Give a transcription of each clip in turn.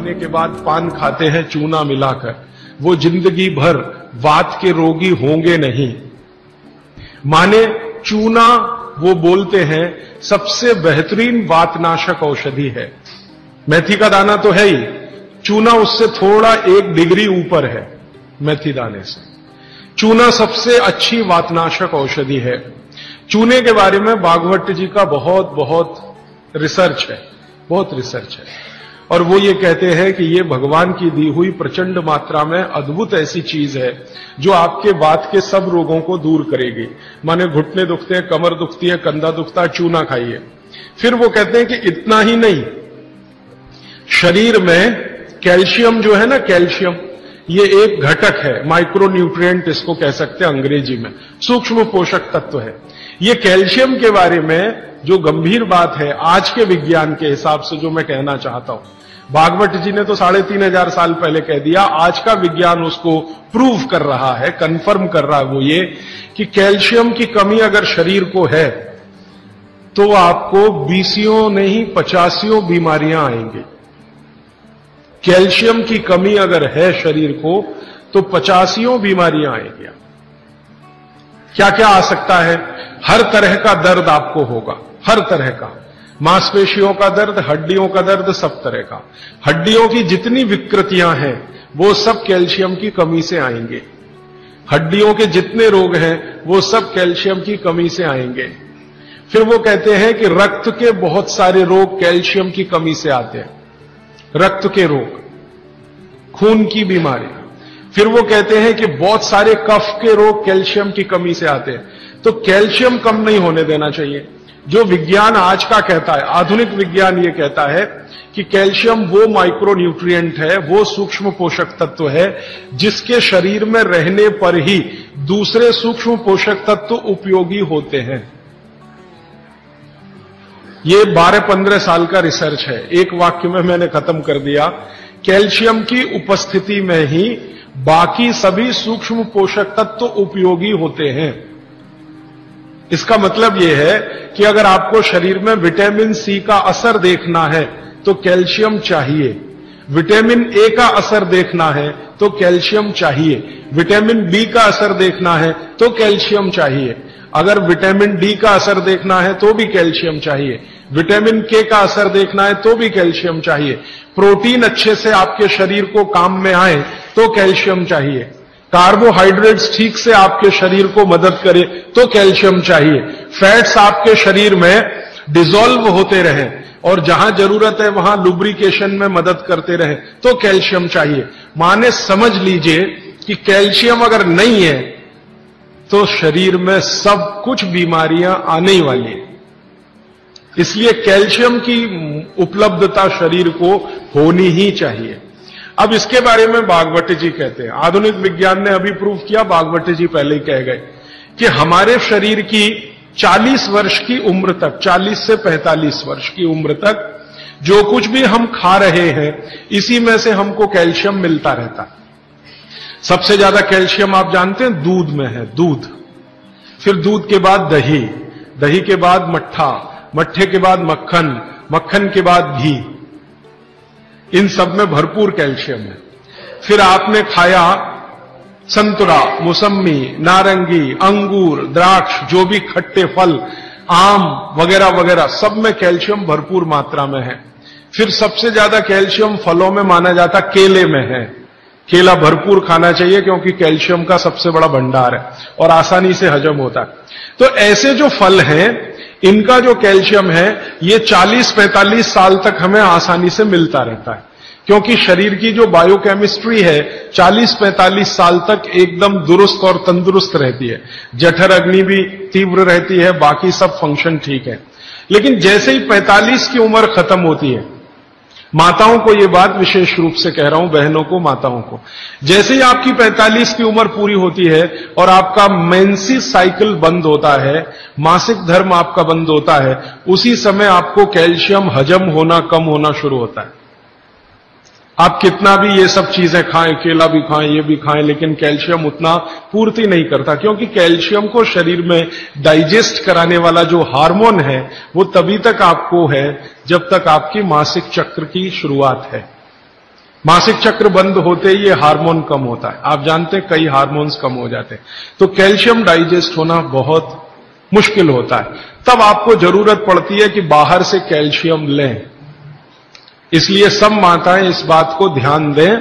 होने के बाद पान खाते हैं चूना मिलाकर, वो जिंदगी भर वात के रोगी होंगे नहीं। माने चूना वो बोलते हैं सबसे बेहतरीन वातनाशक औषधि है। मेथी का दाना तो है ही, चूना उससे थोड़ा 1 डिग्री ऊपर है मेथी दाने से। चूना सबसे अच्छी वातनाशक औषधि है। चूने के बारे में भागवत जी का बहुत रिसर्च है, बहुत रिसर्च है, और वो ये कहते हैं कि ये भगवान की दी हुई प्रचंड मात्रा में अद्भुत ऐसी चीज है जो आपके वात के सब रोगों को दूर करेगी। माने घुटने दुखते हैं, कमर दुखती है, कंधा दुखता है, चूना खाइए। फिर वो कहते हैं कि इतना ही नहीं, शरीर में कैल्शियम जो है ना, कैल्शियम ये एक घटक है, माइक्रो न्यूट्रिएंट इसको कह सकते हैं अंग्रेजी में, सूक्ष्म पोषक तत्व है। ये कैल्शियम के बारे में जो गंभीर बात है आज के विज्ञान के हिसाब से जो मैं कहना चाहता हूं, भागवत जी ने तो 3500 साल पहले कह दिया, आज का विज्ञान उसको प्रूव कर रहा है, कंफर्म कर रहा है, वो ये कि कैल्शियम की कमी अगर शरीर को है तो आपको 20 नहीं 50 बीमारियां आएंगी। कैल्शियम की कमी अगर है शरीर को तो 50 बीमारियां आएंगी। क्या क्या आ सकता है? हर तरह का दर्द आपको होगा, हर तरह का, मांसपेशियों का दर्द, हड्डियों का दर्द, सब तरह का। हड्डियों की जितनी विकृतियां हैं वो सब कैल्शियम की कमी से आएंगे। हड्डियों के जितने रोग हैं वो सब कैल्शियम की कमी से आएंगे। फिर वो कहते हैं कि रक्त के बहुत सारे रोग कैल्शियम की कमी से आते हैं, रक्त के रोग, खून की बीमारी। फिर वो कहते हैं कि बहुत सारे कफ के रोग कैल्शियम की कमी से आते हैं। तो कैल्शियम कम नहीं होने देना चाहिए। जो विज्ञान आज का कहता है, आधुनिक विज्ञान ये कहता है कि कैल्शियम वो माइक्रो न्यूट्रिएंट है, वो सूक्ष्म पोषक तत्व है जिसके शरीर में रहने पर ही दूसरे सूक्ष्म पोषक तत्व उपयोगी होते हैं। ये 12-15 साल का रिसर्च है, एक वाक्य में मैंने खत्म कर दिया। कैल्शियम की उपस्थिति में ही बाकी सभी सूक्ष्म पोषक तत्व उपयोगी होते हैं। इसका मतलब यह है कि अगर आपको शरीर में विटामिन सी का असर देखना है तो कैल्शियम चाहिए, विटामिन ए का असर देखना है तो कैल्शियम चाहिए, विटामिन बी का असर देखना है तो कैल्शियम चाहिए, अगर विटामिन डी का असर देखना है तो भी कैल्शियम चाहिए, विटामिन के का असर देखना है तो भी कैल्शियम चाहिए, प्रोटीन अच्छे से आपके शरीर को काम में आए तो कैल्शियम चाहिए, कार्बोहाइड्रेट्स ठीक से आपके शरीर को मदद करे तो कैल्शियम चाहिए, फैट्स आपके शरीर में डिसॉल्व होते रहें और जहां जरूरत है वहां लुब्रिकेशन में मदद करते रहे तो कैल्शियम चाहिए। माने समझ लीजिए कि कैल्शियम अगर नहीं है तो शरीर में सब कुछ बीमारियां आने ही वाली है। इसलिए कैल्शियम की उपलब्धता शरीर को होनी ही चाहिए। अब इसके बारे में भागवत जी कहते हैं, आधुनिक विज्ञान ने अभी प्रूव किया, भागवत जी पहले ही कह गए कि हमारे शरीर की 40 वर्ष की उम्र तक, 40 से 45 वर्ष की उम्र तक जो कुछ भी हम खा रहे हैं इसी में से हमको कैल्शियम मिलता रहता है। सबसे ज्यादा कैल्शियम आप जानते हैं दूध में है, दूध, फिर दूध के बाद दही, दही के बाद मट्ठा, मट्ठे के बाद मक्खन, मक्खन के बाद घी, इन सब में भरपूर कैल्शियम है। फिर आपने खाया संतरा, मौसम्मी, नारंगी, अंगूर, द्राक्ष, जो भी खट्टे फल, आम वगैरह वगैरह, सब में कैल्शियम भरपूर मात्रा में है। फिर सबसे ज्यादा कैल्शियम फलों में माना जाता केले में है। केला भरपूर खाना चाहिए क्योंकि कैल्शियम का सबसे बड़ा भंडार है और आसानी से हजम होता है। तो ऐसे जो फल हैं इनका जो कैल्शियम है ये 40-45 साल तक हमें आसानी से मिलता रहता है, क्योंकि शरीर की जो बायोकेमिस्ट्री है 40-45 साल तक एकदम दुरुस्त और तंदुरुस्त रहती है। जठर अग्नि भी तीव्र रहती है, बाकी सब फंक्शन ठीक है। लेकिन जैसे ही 45 की उम्र खत्म होती है, माताओं को ये बात विशेष रूप से कह रहा हूं, बहनों को, माताओं को, जैसे ही आपकी 45 की उम्र पूरी होती है और आपका मेंसेस साइकिल बंद होता है, मासिक धर्म आपका बंद होता है, उसी समय आपको कैल्शियम हजम होना कम होना शुरू होता है। आप कितना भी ये सब चीजें खाएं, केला भी खाएं, ये भी खाएं, लेकिन कैल्शियम उतना पूर्ति नहीं करता, क्योंकि कैल्शियम को शरीर में डाइजेस्ट कराने वाला जो हार्मोन है वो तभी तक आपको है जब तक आपकी मासिक चक्र की शुरुआत है। मासिक चक्र बंद होते ही ये हार्मोन कम होता है। आप जानते हैं कई हार्मोन्स कम हो जाते हैं, तो कैल्शियम डाइजेस्ट होना बहुत मुश्किल होता है। तब आपको जरूरत पड़ती है कि बाहर से कैल्शियम लें। इसलिए सब माताएं इस बात को ध्यान दें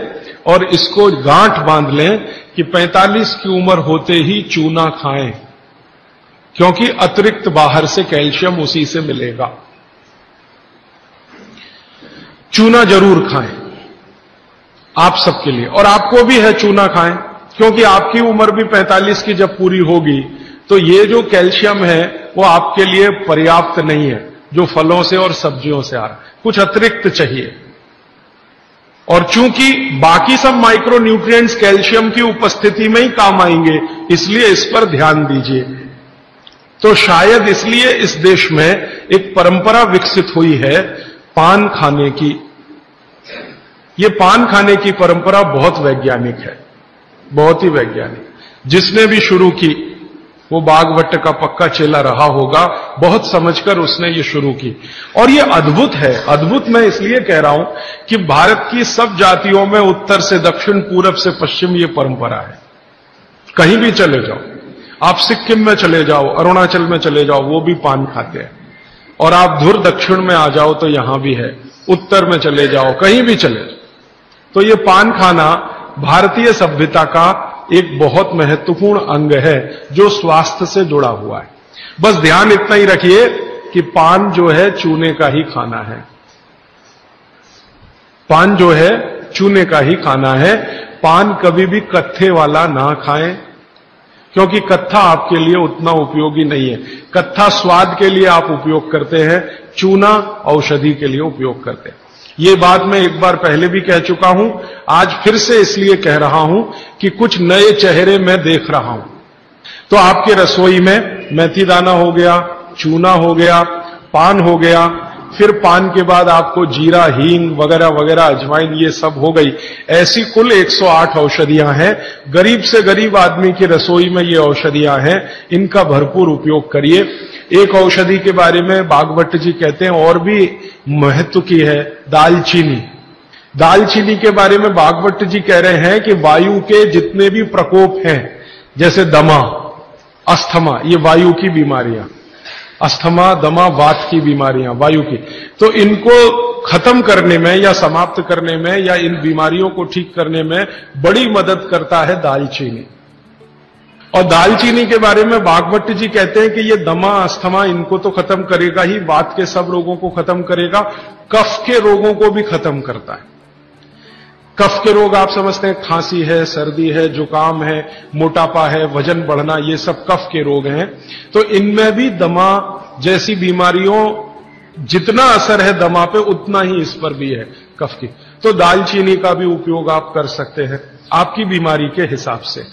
और इसको गांठ बांध लें कि 45 की उम्र होते ही चूना खाएं, क्योंकि अतिरिक्त बाहर से कैल्शियम उसी से मिलेगा। चूना जरूर खाएं आप सबके लिए, और आपको भी है चूना खाएं, क्योंकि आपकी उम्र भी 45 की जब पूरी होगी तो ये जो कैल्शियम है वो आपके लिए पर्याप्त नहीं है जो फलों से और सब्जियों से आ रहा है, कुछ अतिरिक्त चाहिए। और चूंकि बाकी सब माइक्रो न्यूट्रिएंट्स कैल्शियम की उपस्थिति में ही काम आएंगे, इसलिए इस पर ध्यान दीजिए। तो शायद इसलिए इस देश में एक परंपरा विकसित हुई है पान खाने की। ये पान खाने की परंपरा बहुत वैज्ञानिक है, बहुत ही वैज्ञानिक। जिसने भी शुरू की वो बागवट का पक्का चेला रहा होगा, बहुत समझकर उसने ये शुरू की। और ये अद्भुत है। अद्भुत मैं इसलिए कह रहा हूं कि भारत की सब जातियों में उत्तर से दक्षिण, पूरब से पश्चिम ये परंपरा है। कहीं भी चले जाओ, आप सिक्किम में चले जाओ, अरुणाचल में चले जाओ, वो भी पान खाते हैं। और आप धुर दक्षिण में आ जाओ तो यहां भी है, उत्तर में चले जाओ, कहीं भी चले जाओ। तो ये पान खाना भारतीय सभ्यता का एक बहुत महत्वपूर्ण अंग है जो स्वास्थ्य से जुड़ा हुआ है। बस ध्यान इतना ही रखिए कि पान जो है चूने का ही खाना है। पान जो है चूने का ही खाना है। पान कभी भी कत्थे वाला ना खाएं, क्योंकि कत्था आपके लिए उतना उपयोगी नहीं है। कत्था स्वाद के लिए आप उपयोग करते हैं, चूना औषधि के लिए उपयोग करते हैं। ये बात मैं एक बार पहले भी कह चुका हूं, आज फिर से इसलिए कह रहा हूं कि कुछ नए चेहरे मैं देख रहा हूं। तो आपके रसोई में मेथी दाना हो गया, चूना हो गया, पान हो गया, फिर पान के बाद आपको जीरा, हींग वगैरह वगैरह, अजवाइन, ये सब हो गई। ऐसी कुल 108 औषधियां हैं। गरीब से गरीब आदमी की रसोई में ये औषधियां हैं, इनका भरपूर उपयोग करिए। एक औषधि के बारे में बागवट जी कहते हैं और भी महत्व की है, दालचीनी। दालचीनी के बारे में बागवट जी कह रहे हैं कि वायु के जितने भी प्रकोप हैं, जैसे दमा, अस्थमा, ये वायु की बीमारियां, अस्थमा, दमा, वात की बीमारियां वायु की, तो इनको खत्म करने में या समाप्त करने में या इन बीमारियों को ठीक करने में बड़ी मदद करता है दालचीनी। और दालचीनी के बारे में बागवट जी कहते हैं कि ये दमा, अस्थमा, इनको तो खत्म करेगा ही, वात के सब रोगों को खत्म करेगा, कफ के रोगों को भी खत्म करता है। कफ के रोग आप समझते हैं, खांसी है, सर्दी है, जुकाम है, मोटापा है, वजन बढ़ना, ये सब कफ के रोग हैं। तो इनमें भी दमा जैसी बीमारियों जितना असर है दमा पे, उतना ही इस पर भी है, कफ की। तो दालचीनी का भी उपयोग आप कर सकते हैं आपकी बीमारी के हिसाब से।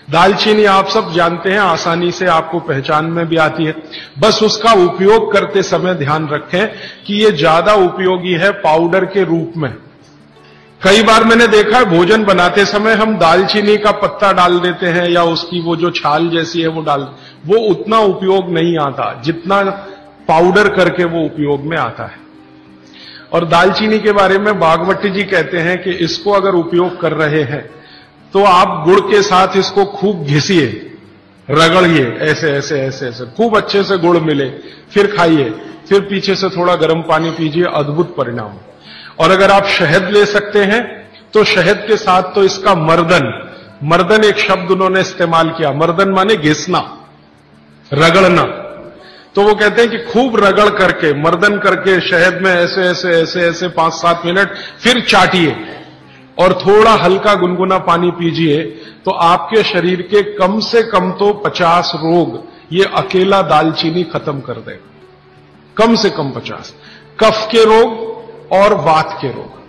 दालचीनी आप सब जानते हैं, आसानी से आपको पहचान में भी आती है। बस उसका उपयोग करते समय ध्यान रखें कि ये ज्यादा उपयोगी है पाउडर के रूप में। कई बार मैंने देखा है भोजन बनाते समय हम दालचीनी का पत्ता डाल देते हैं या उसकी वो जो छाल जैसी है वो डाल, वो उतना उपयोग नहीं आता जितना पाउडर करके वो उपयोग में आता है। और दालचीनी के बारे में बागवट जी कहते हैं कि इसको अगर उपयोग कर रहे हैं तो आप गुड़ के साथ इसको खूब घिसिए, रगड़िए, ऐसे ऐसे ऐसे ऐसे खूब अच्छे से गुड़ मिले, फिर खाइए, फिर पीछे से थोड़ा गर्म पानी पीजिए, अद्भुत परिणाम। और अगर आप शहद ले सकते हैं तो शहद के साथ तो इसका मर्दन एक शब्द उन्होंने इस्तेमाल किया, मर्दन माने घिसना, रगड़ना। तो वो कहते हैं कि खूब रगड़ करके, मर्दन करके शहद में ऐसे ऐसे ऐसे ऐसे 5-7 मिनट, फिर चाटिए और थोड़ा हल्का गुनगुना पानी पीजिए, तो आपके शरीर के कम से कम तो 50 रोग ये अकेला दालचीनी खत्म कर देगा, कम से कम 50। कफ के रोग और वात के रोग,